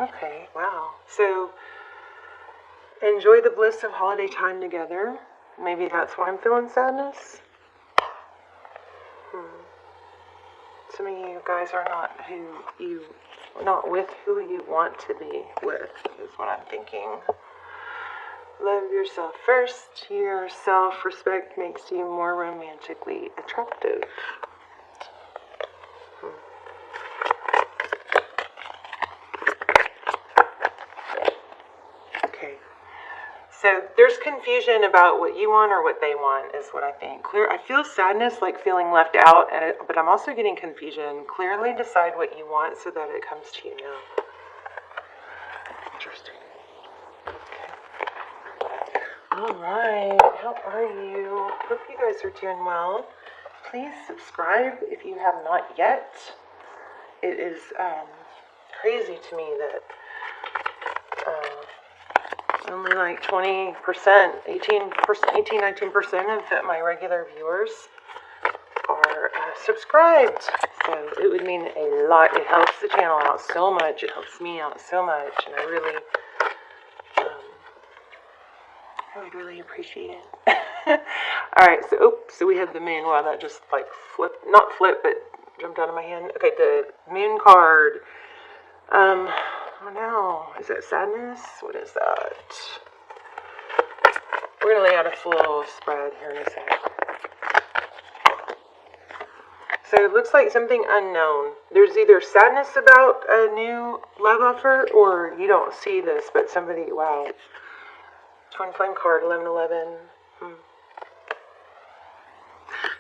Okay, wow. So, enjoy the bliss of holiday time together. Maybe that's why I'm feeling sadness. Some of you guys are not with who you want to be with, is what I'm thinking. Love yourself first. Your self-respect makes you more romantically attractive. Okay. So there's confusion about what you want or what they want, is what I think. I feel sadness, like feeling left out, but I'm also getting confusion. Clearly decide what you want so that it comes to you now. Interesting. All right, how are you? Hope you guys are doing well. Please subscribe if you have not yet. It is crazy to me that only like 20%, 18%, 19% of my regular viewers are subscribed. So it would mean a lot. It helps the channel out so much. It helps me out so much, and I would really appreciate it. Alright, so we have the moon. Wow, that just like not flipped, but jumped out of my hand. Okay, the moon card. Oh no, is that sadness? What is that? We're going to lay out a full spread here in a sec. So it looks like something unknown. There's either sadness about a new love offer, or you don't see this, but somebody, wow. Twin flame card, 1111.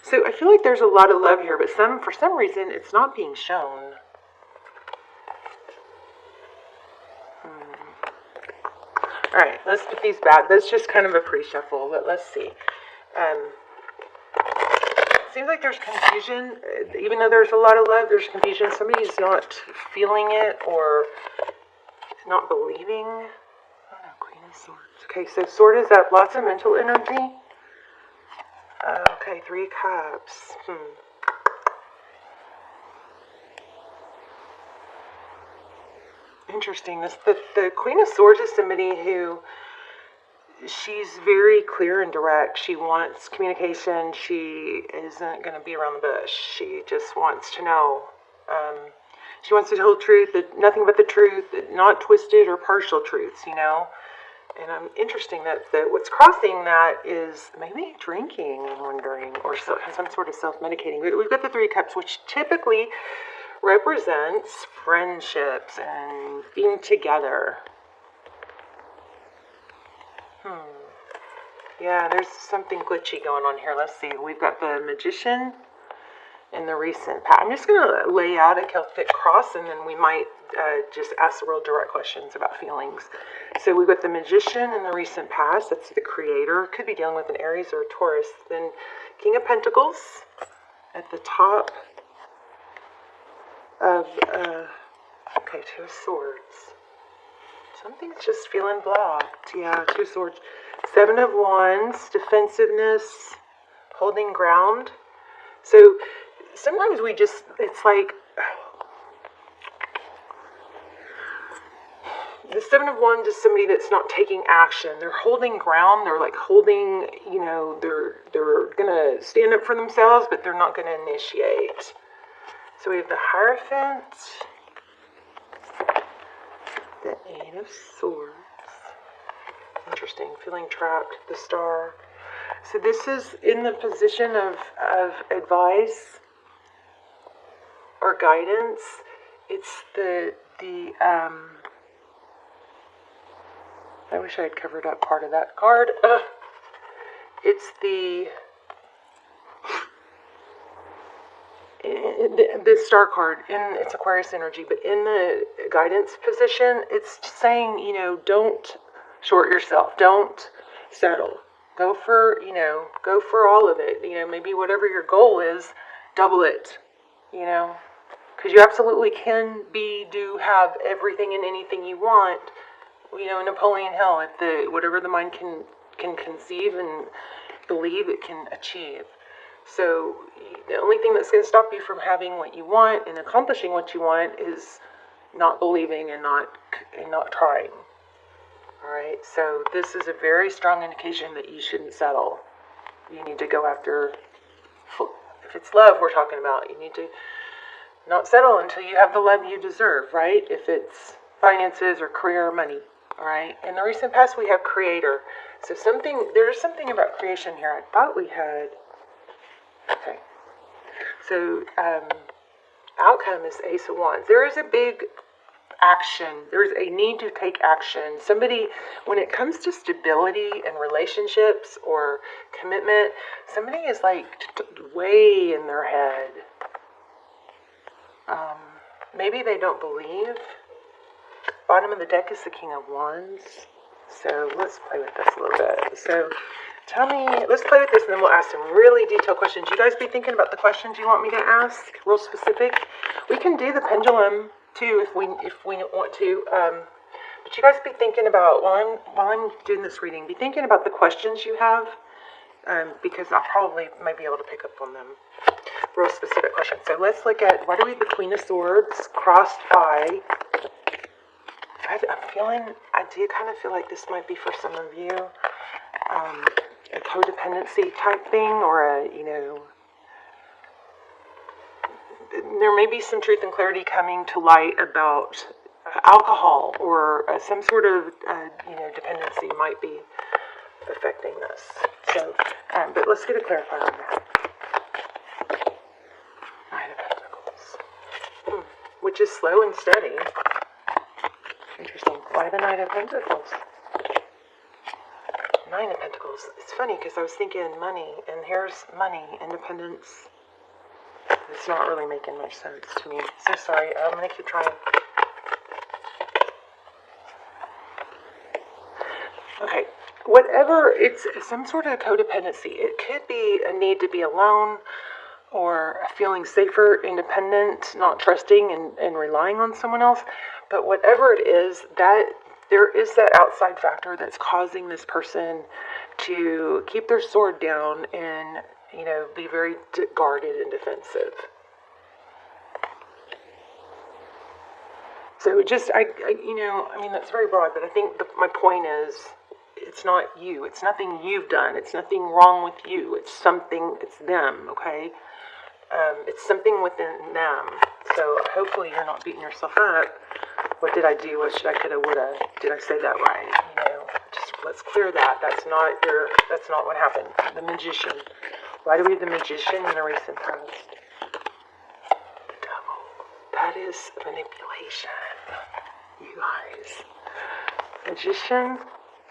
So I feel like there's a lot of love here, but for some reason it's not being shown. Alright, let's put these back. That's just kind of a pre-shuffle, but let's see. Seems like there's confusion. Even though there's a lot of love, there's confusion. Somebody's not feeling it or not believing. Oh no, Queen of Swords. Okay, so Sword is up. Lots of mental energy. Okay, 3 Cups. Interesting. The Queen of Swords is somebody who, she's very clear and direct. She wants communication. She isn't going to be around the bush. She just wants to know. She wants the whole truth, nothing but the truth, not twisted or partial truths, you know. And interesting that what's crossing that is maybe drinking, I'm wondering, or some sort of self-medicating. We've got the 3 Cups, which typically represents friendships and being together. Yeah, there's something glitchy going on here. Let's see. We've got the Magician and the recent past. I'm just going to lay out a Celtic cross, and then we might just ask the real direct questions about feelings. So we've got the Magician and the recent past. That's the creator. Could be dealing with an Aries or a Taurus. Then King of Pentacles at the top of, okay, 2 of Swords. Something's just feeling blocked. Yeah, 2 of Swords. 7 of Wands, defensiveness, holding ground. So sometimes it's like, the 7 of Wands is somebody that's not taking action. They're holding ground. They're like holding, you know, they're going to stand up for themselves, but they're not going to initiate. So we have the Hierophant, the 8 of Swords. Interesting, feeling trapped, the Star. So this is in the position of advice or guidance. It's I wish I had covered up part of that card. It's the Star card, and it's Aquarius energy, but in the guidance position, it's saying, you know, don't short yourself. Don't settle. Go for all of it. You know, maybe whatever your goal is, double it, you know, because you absolutely can have everything and anything you want. You know, Napoleon Hill, whatever the mind can conceive and believe, it can achieve. So the only thing that's going to stop you from having what you want and accomplishing what you want is not believing and not trying. All right, so this is a very strong indication that you shouldn't settle. You need to go after, if it's love we're talking about, you need to not settle until you have the love you deserve, right? If it's finances or career or money, all right? In the recent past, we have creator. So there's something about creation here. I thought we had, okay. So outcome is Ace of Wands. There is a big action. There's a need to take action. Somebody, when it comes to stability and relationships or commitment, somebody is like way in their head. Maybe they don't believe. Bottom of the deck is the King of Wands. So let's play with this a little bit. So tell me, let's play with this and then we'll ask some really detailed questions. You guys be thinking about the questions you want me to ask, real specific. We can do the pendulum too if we want to. But you guys be thinking about, while I'm doing this reading, be thinking about the questions you have, because I'll probably might be able to pick up on them. Real specific questions. So let's look at, why do we have the Queen of Swords crossed by? I do kind of feel like this might be for some of you, a codependency type thing, or there may be some truth and clarity coming to light about alcohol or some sort of, dependency might be affecting this. So, but let's get a clarifier on that. Knight of Pentacles, which is slow and steady. Interesting. Why the Knight of Pentacles? Nine of Pentacles. It's funny because I was thinking money, and here's money, independence. It's not really making much sense to me. So sorry. I'm going to keep trying. Okay. Whatever, it's some sort of codependency. It could be a need to be alone, or feeling safer, independent, not trusting and relying on someone else. But whatever it is, that there is that outside factor that's causing this person to keep their sword down and, be very guarded and defensive. So just, that's very broad, but I think my point is, it's not you. It's nothing you've done. It's nothing wrong with you. It's them, okay? It's something within them. So hopefully you're not beating yourself up. What did I do? What should I, coulda, woulda? Did I say that right? Just let's clear that. That's not what happened. The Magician. Why do we have the Magician in the recent past? The Devil. That is manipulation. You guys. Magician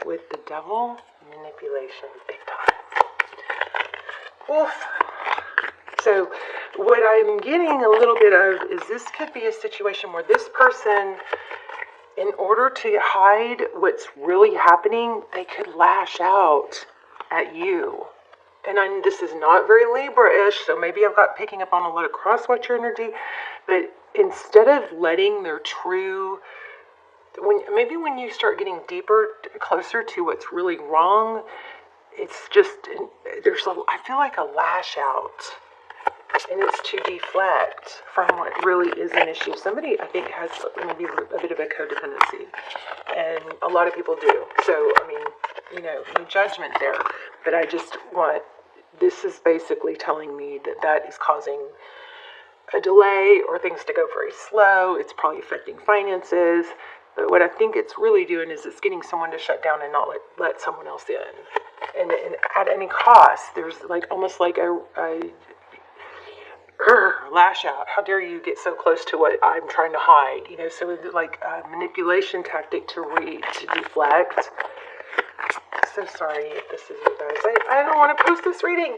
with the Devil. Manipulation. Big time. Oof. So what I'm getting a little bit of is this could be a situation where this person, in order to hide what's really happening, they could lash out at you. And this is not very Libra-ish, so maybe I've got picking up on a lot of cross-watcher energy, but instead of letting their true, when you start getting deeper, closer to what's really wrong, it's just, I feel like a lash out. And it's to deflect from what really is an issue. Somebody, I think, has maybe a bit of a codependency. And a lot of people do. So, no judgment there. But this is basically telling me that is causing a delay or things to go very slow. It's probably affecting finances. But what I think it's really doing is it's getting someone to shut down and not let someone else in. And at any cost, there's almost like a lash out. How dare you get so close to what I'm trying to hide? So like a manipulation tactic to deflect. So sorry if this is you guys. I don't want to post this reading.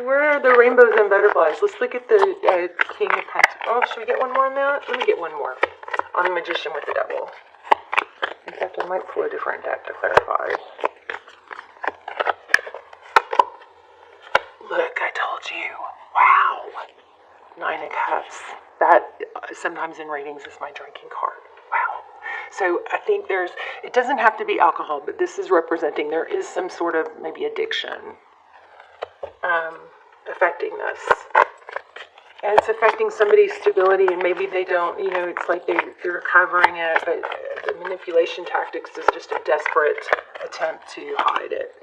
Where are the rainbows and butterflies? Let's look at the King of Pentacles. Oh, should we get one more on that? Let me get one more on the Magician with the Devil. In fact, I might pull a different deck to clarify. Look, I told you. Wow. 9 of Cups. That sometimes in readings is my drinking card. Wow. So I think it doesn't have to be alcohol, but this is representing there is some sort of maybe addiction affecting this. And it's affecting somebody's stability, and maybe they don't, you know, it's like they're covering it, but the manipulation tactics is just a desperate attempt to hide it.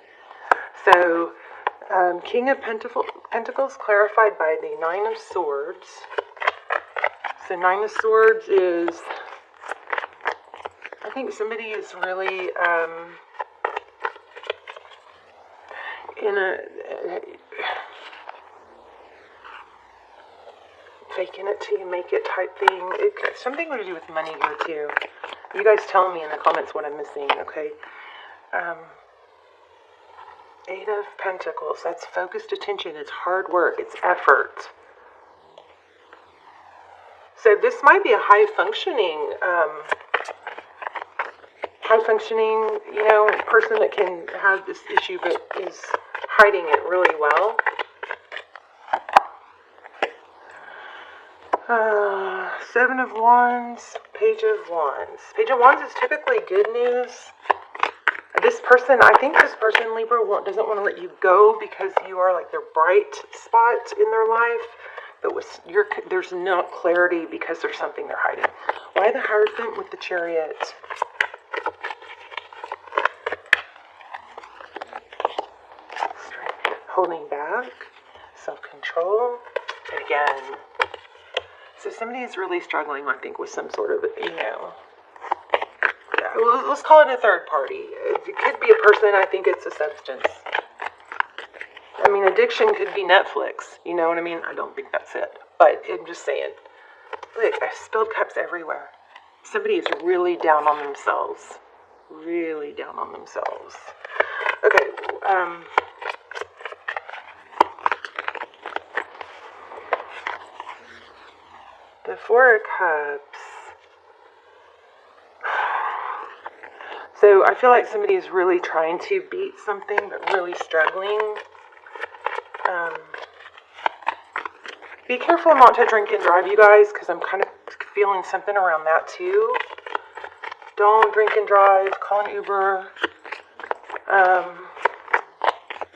So, King of Pentacles clarified by the Nine of Swords. So, Nine of Swords is, I think somebody is really in a faking it till you make it type thing. It's something to do with money here too. You guys tell me in the comments what I'm missing, okay? Eight of Pentacles. That's focused attention. It's hard work. It's effort. So this might be a high-functioning, you know, person that can have this issue but is hiding it really well. Seven of Wands, Page of Wands. Page of Wands is typically good news. This person, I think this person, Libra, doesn't want to let you go because you are like their bright spot in their life. But there's no clarity because there's something they're hiding. Why the Hierophant with the Chariot? Strength. Holding back. Self-control. And again. So somebody is really struggling, I think, with some sort of, you know, let's call it a third party. It could be a person. I think it's a substance. I mean, addiction could be Netflix. You know what I mean? I don't think that's it. But I'm just saying. Look, I spilled cups everywhere. Somebody is really down on themselves. Really down on themselves. Okay. The Four of Cups. So I feel like somebody is really trying to beat something, but really struggling. Be careful not to drink and drive, you guys, because I'm kind of feeling something around that too. Don't drink and drive. Call an Uber.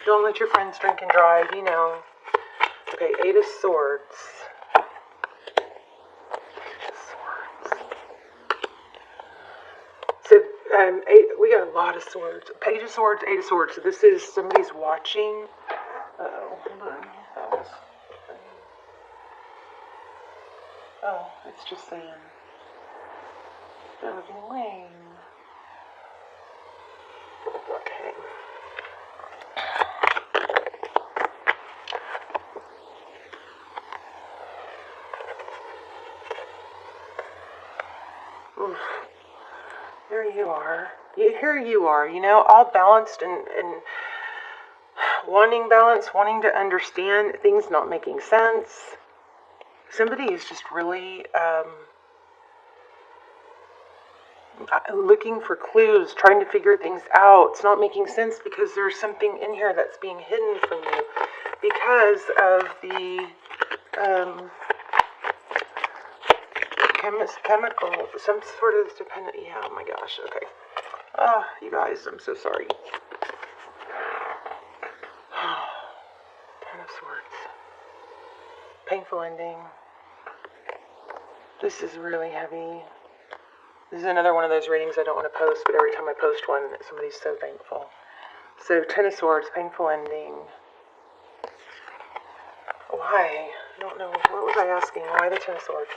Don't let your friends drink and drive, you know. Okay, Eight of Swords. So, we got a lot of swords. Page of Swords, Eight of Swords. So this is somebody's watching. Uh-oh, hold on. Oh, it's just saying. That was lame. Okay. Oof. Here you are. Here you are, you know, all balanced and wanting balance, wanting to understand things not making sense. Somebody is just really looking for clues, trying to figure things out. It's not making sense because there's something in here that's being hidden from you because of the chemical, some sort of dependent. Yeah, oh my gosh. Okay. Oh, you guys, I'm so sorry. Ten of Swords. Painful ending. This is really heavy. This is another one of those readings I don't want to post, but every time I post one, somebody's so thankful. So, Ten of Swords, painful ending. Why? I don't know. What was I asking? Why the Ten of Swords?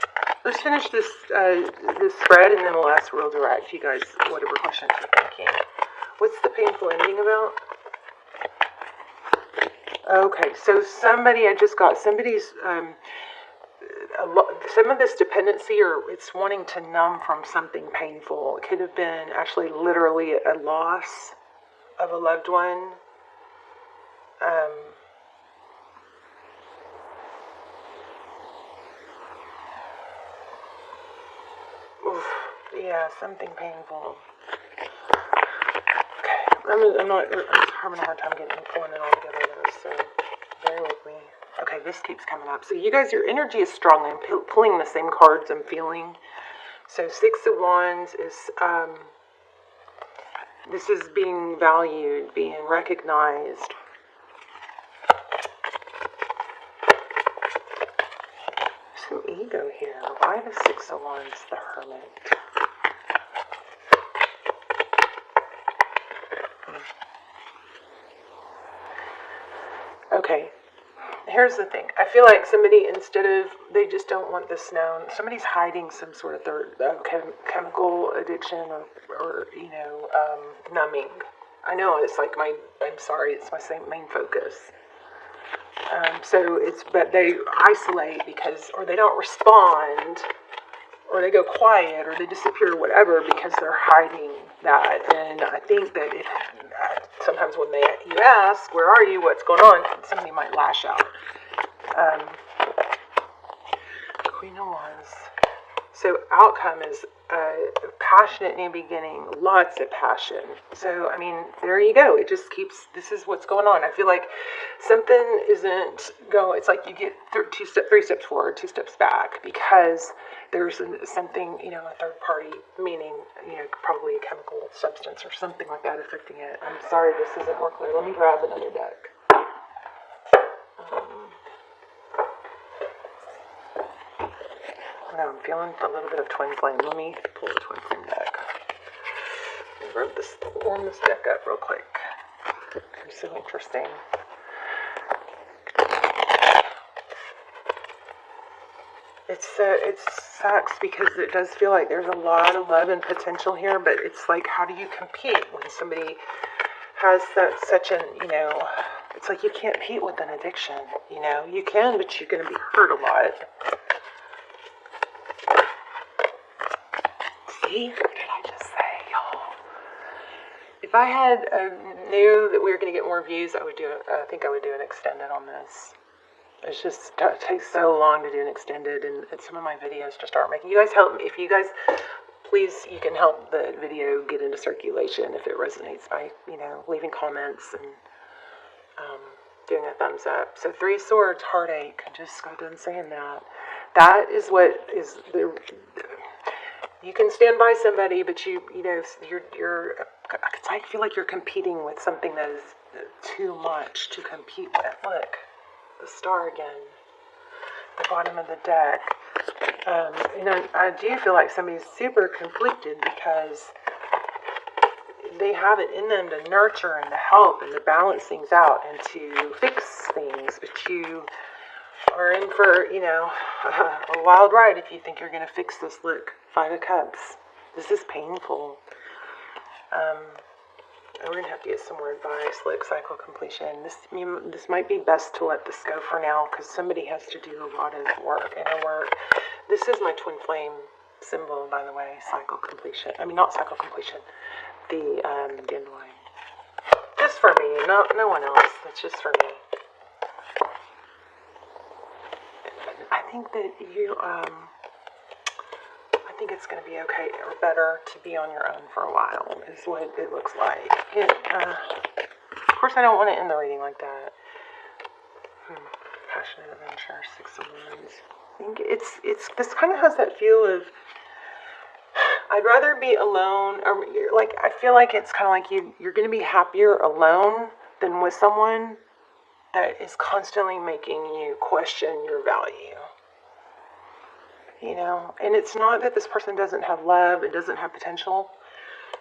Let's finish this this thread, and then we'll ask real direct, you guys, whatever questions you're thinking. What's the painful ending about? Okay, so somebody's some of this dependency, or it's wanting to numb from something painful. It could have been actually literally a loss of a loved one. Yeah, something painful. Okay, I'm having a hard time pulling it all together though, so bear with me. Okay, this keeps coming up. So you guys, your energy is strong. I'm pulling the same cards I'm feeling. So Six of Wands is, this is being valued, being recognized. some ego here. Why the Six of Wands, the Hermit? Okay, here's the thing. I feel like somebody, instead of, they just don't want this known, somebody's hiding some sort of chemical addiction or numbing. I know it's like I'm sorry, it's my main focus. But they isolate or they don't respond, or they go quiet, or they disappear, or whatever, because they're hiding that. And I think that sometimes when you ask, where are you, what's going on, somebody might lash out. Queen of Wands. So outcome is a passionate new beginning, lots of passion. So, I mean, there you go. It just keeps, this is what's going on. I feel like something isn't going, it's like you get 3 steps forward, 2 steps back, because there's something, a third party, meaning, probably a chemical substance or something like that affecting it. I'm sorry this isn't more clear. Let me grab another deck. No, I'm feeling a little bit of twin flame. Let me pull the twin flame deck. Warm this deck up real quick. It's so interesting. It sucks because it does feel like there's a lot of love and potential here, but it's like, how do you compete when somebody has such an, it's like you can't compete with an addiction, You can, but you're going to be hurt a lot. See? What did I just say, y'all? If I knew that we were going to get more views, I think I would do an extended on this. It takes so long to do an extended, and some of my videos just aren't making. You guys help me. If you guys, please, you can help the video get into circulation if it resonates by, leaving comments and doing a thumbs up. So 3 Swords, heartache. I just got done saying that. That is what is the. You can stand by somebody, but you're. I feel like you're competing with something that is too much to compete with. Look. The Star again, the bottom of the deck. I do feel like somebody's super conflicted because they have it in them to nurture and to help and to balance things out and to fix things, but you are in for, a wild ride if you think you're going to fix this. Look, 5 of Cups. This is painful. We're going to have to get some more advice. Look, cycle completion. This might be best to let this go for now because somebody has to do a lot of inner work. This is my twin flame symbol, by the way, cycle completion. I mean, not cycle completion. The dandelion. Just for me, no one else. It's just for me. I think that I think it's going to be okay or better to be on your own for a while is what it looks like. Of course, I don't want to end the reading like that. Passionate adventure, 6 of Wands. I think this kind of has that feel of I'd rather be alone, or like I feel like it's kind of like you're going to be happier alone than with someone that is constantly making you question your value. And it's not that this person doesn't have love, it doesn't have potential,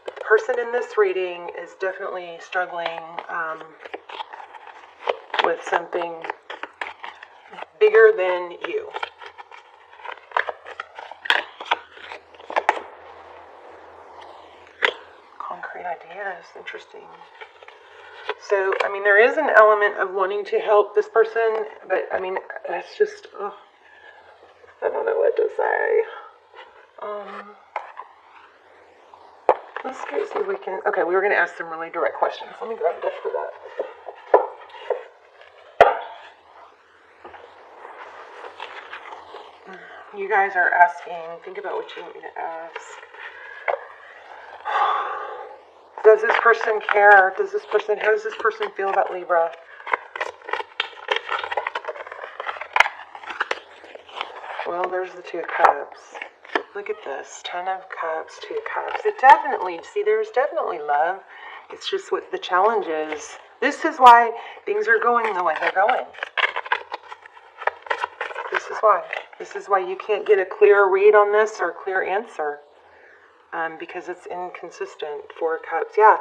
but the person in this reading is definitely struggling with something bigger than you. Concrete ideas, interesting. So, I mean, there is an element of wanting to help this person, but I mean, that's just, I don't know what to say. Let's see if we can. Okay, we were going to ask some really direct questions. Let me grab a deck for that. You guys are asking, think about what you want me to ask. Does this person care? How does this person feel about Libra? Well, there's the 2 of Cups. Look at this. 10 of Cups, 2 of Cups. There's definitely love. It's just what the challenge is. This is why things are going the way they're going. This is why. This is why you can't get a clear read on this or a clear answer. Because it's inconsistent. Four of Cups. Yeah.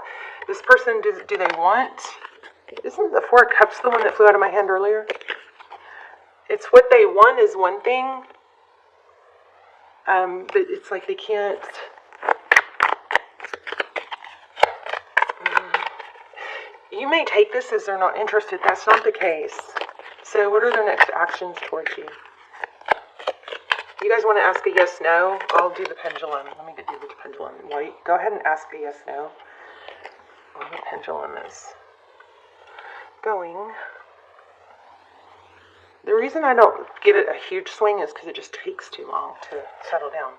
This person, do they want... Isn't the Four of Cups the one that flew out of my hand earlier? It's what they want is one thing. But it's like they can't... You may take this as they're not interested. That's not the case. So what are their next actions towards you? You guys want to ask a yes, no? I'll do the pendulum. Let me do the pendulum. Wait, go ahead and ask a yes, no. The pendulum is going. The reason I don't give it a huge swing is because it just takes too long to settle down.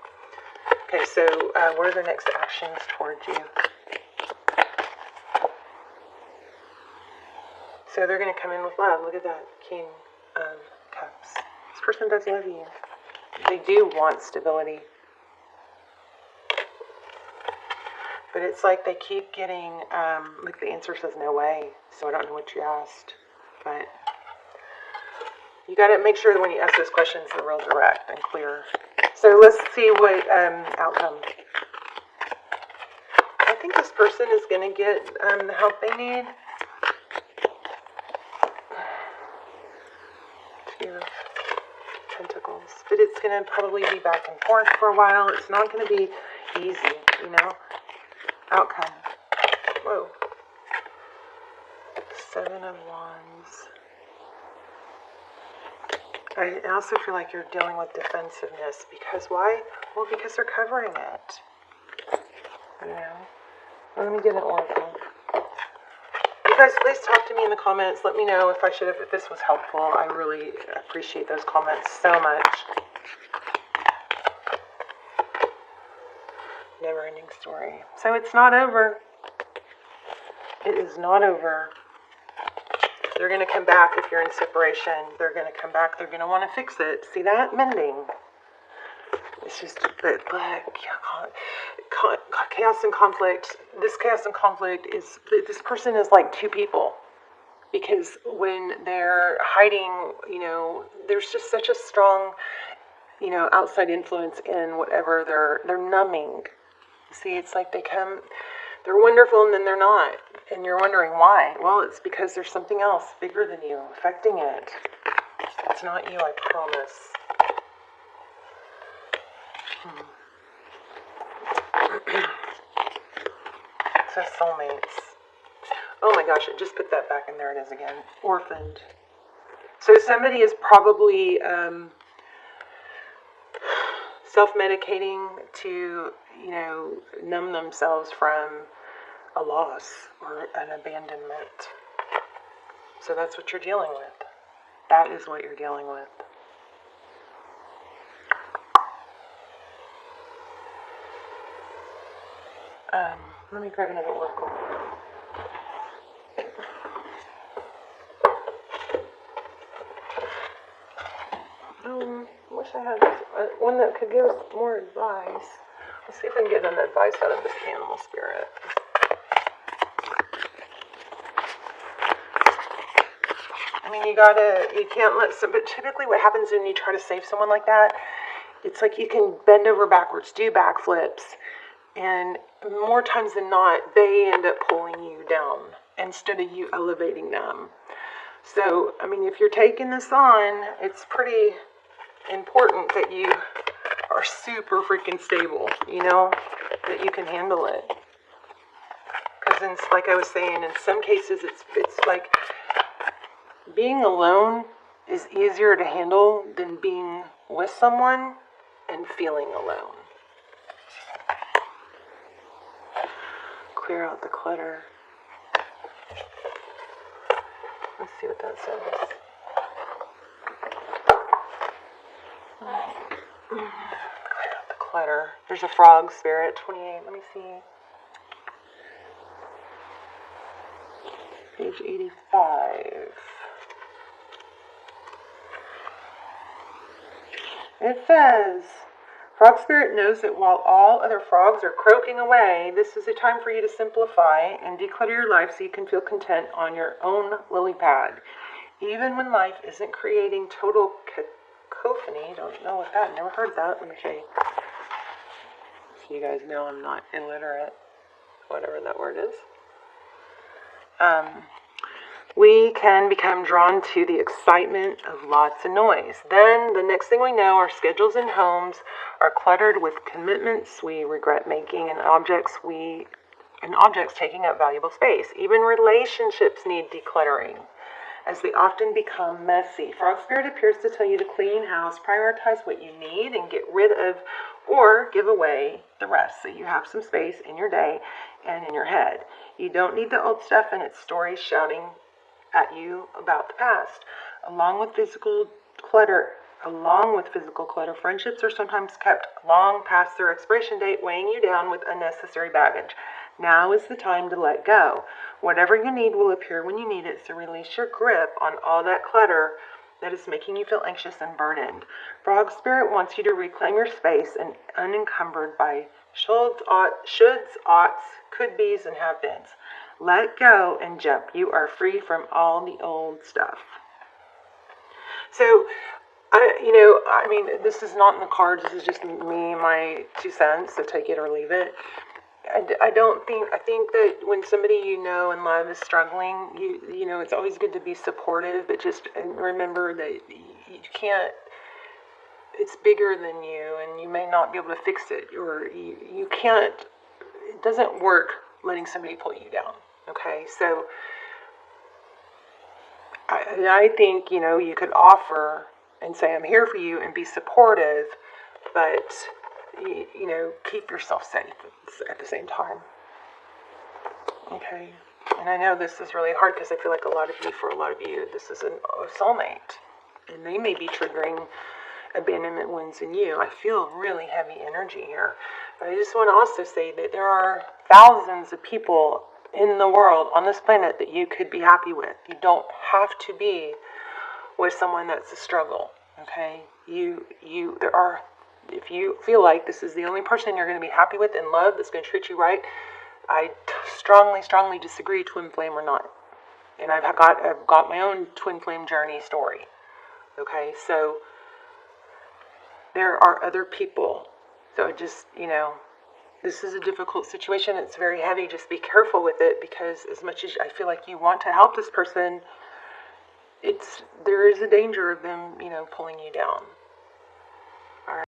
Okay, so what are the next actions towards you? So they're going to come in with love. Look at that, King of Cups. This person does love you. They do want stability. But it's like they keep getting, like the answer says no way. So I don't know what you asked. But you got to make sure that when you ask those questions, they're real direct and clear. So let's see what outcome. I think this person is going to get the help they need. Two of Pentacles. But it's going to probably be back and forth for a while. It's not going to be easy, you know. Outcome. Whoa. Seven of Wands. I also feel like you're dealing with defensiveness. Because why? Well, because they're covering it. You know? Well, let me get an oracle. You guys, please talk to me in the comments. Let me know if this was helpful. I really appreciate those comments so much. Never-ending story. So it's not over. It is not over. They're going to come back if you're in separation. They're going to come back. They're going to want to fix it. See that? Mending. It's just a bit black. Chaos and conflict. This chaos and conflict is, this person is like two people. Because when they're hiding, you know, there's just such a strong, you know, outside influence in whatever they're numbing. See, it's like they're wonderful and then they're not. And you're wondering why. Well, it's because there's something else bigger than you affecting it. It's not you, I promise. It says soulmates. Oh my gosh, I just put that back and there it is again. Orphaned. So somebody is probably self-medicating to, you know, numb themselves from a loss or an abandonment. So that's what you're dealing with. That is what you're dealing with. Let me grab another oracle. I wish I had one that could give us more advice. Let's see if I can get an advice out of this animal spirit. I mean, you can't let but typically what happens when you try to save someone like that, it's like you can bend over backwards, do backflips, and more times than not, they end up pulling you down instead of you elevating them. So, I mean, if you're taking this on, it's pretty important that you are super freaking stable, you know, that you can handle it. Because like I was saying, in some cases, it's like being alone is easier to handle than being with someone and feeling alone. Clear out the clutter. Let's see what that says. Clear out the clutter. There's a frog spirit, 28. Let me see. Page 85. It says, Frog Spirit knows that while all other frogs are croaking away, this is a time for you to simplify and declutter your life so you can feel content on your own lily pad. Even when life isn't creating total cacophony. Don't know what that, never heard that. Let me show you. So you guys know I'm not illiterate, whatever that word is. We can become drawn to the excitement of lots of noise. Then the next thing we know, our schedules and homes are cluttered with commitments we regret making and objects taking up valuable space. Even relationships need decluttering, as they often become messy. Frog Spirit appears to tell you to clean house, prioritize what you need, and get rid of or give away the rest so you have some space in your day and in your head. You don't need the old stuff and its stories shouting at you about the past. Along with physical clutter, friendships are sometimes kept long past their expiration date, weighing you down with unnecessary baggage. Now is the time to let go. Whatever you need will appear when you need it, so release your grip on all that clutter that is making you feel anxious and burdened. Frog Spirit wants you to reclaim your space and unencumbered by shoulds, oughts, could be's, and have beens. Let go and jump. You are free from all the old stuff. So, this is not in the cards. This is just me, my 2 cents, so take it or leave it. I think that when somebody you know and love is struggling, you know, it's always good to be supportive, but just remember that you can't, it's bigger than you, and you may not be able to fix it, or you can't, it doesn't work letting somebody pull you down, okay? So I think, you know, you could offer and say, I'm here for you, and be supportive, but you know, keep yourself safe at the same time. Okay. And I know this is really hard because I feel like for a lot of you, this is a soulmate. And they may be triggering abandonment wounds in you. I feel really heavy energy here. But I just want to also say that there are thousands of people in the world, on this planet, that you could be happy with. You don't have to be with someone that's a struggle. Okay? If you feel like this is the only person you're going to be happy with and love, that's going to treat you right, I strongly disagree, twin flame or not. And I've got my own twin flame journey story. Okay, so there are other people. So just, you know, this is a difficult situation. It's very heavy. Just be careful with it, because as much as I feel like you want to help this person, there is a danger of them, you know, pulling you down. All right.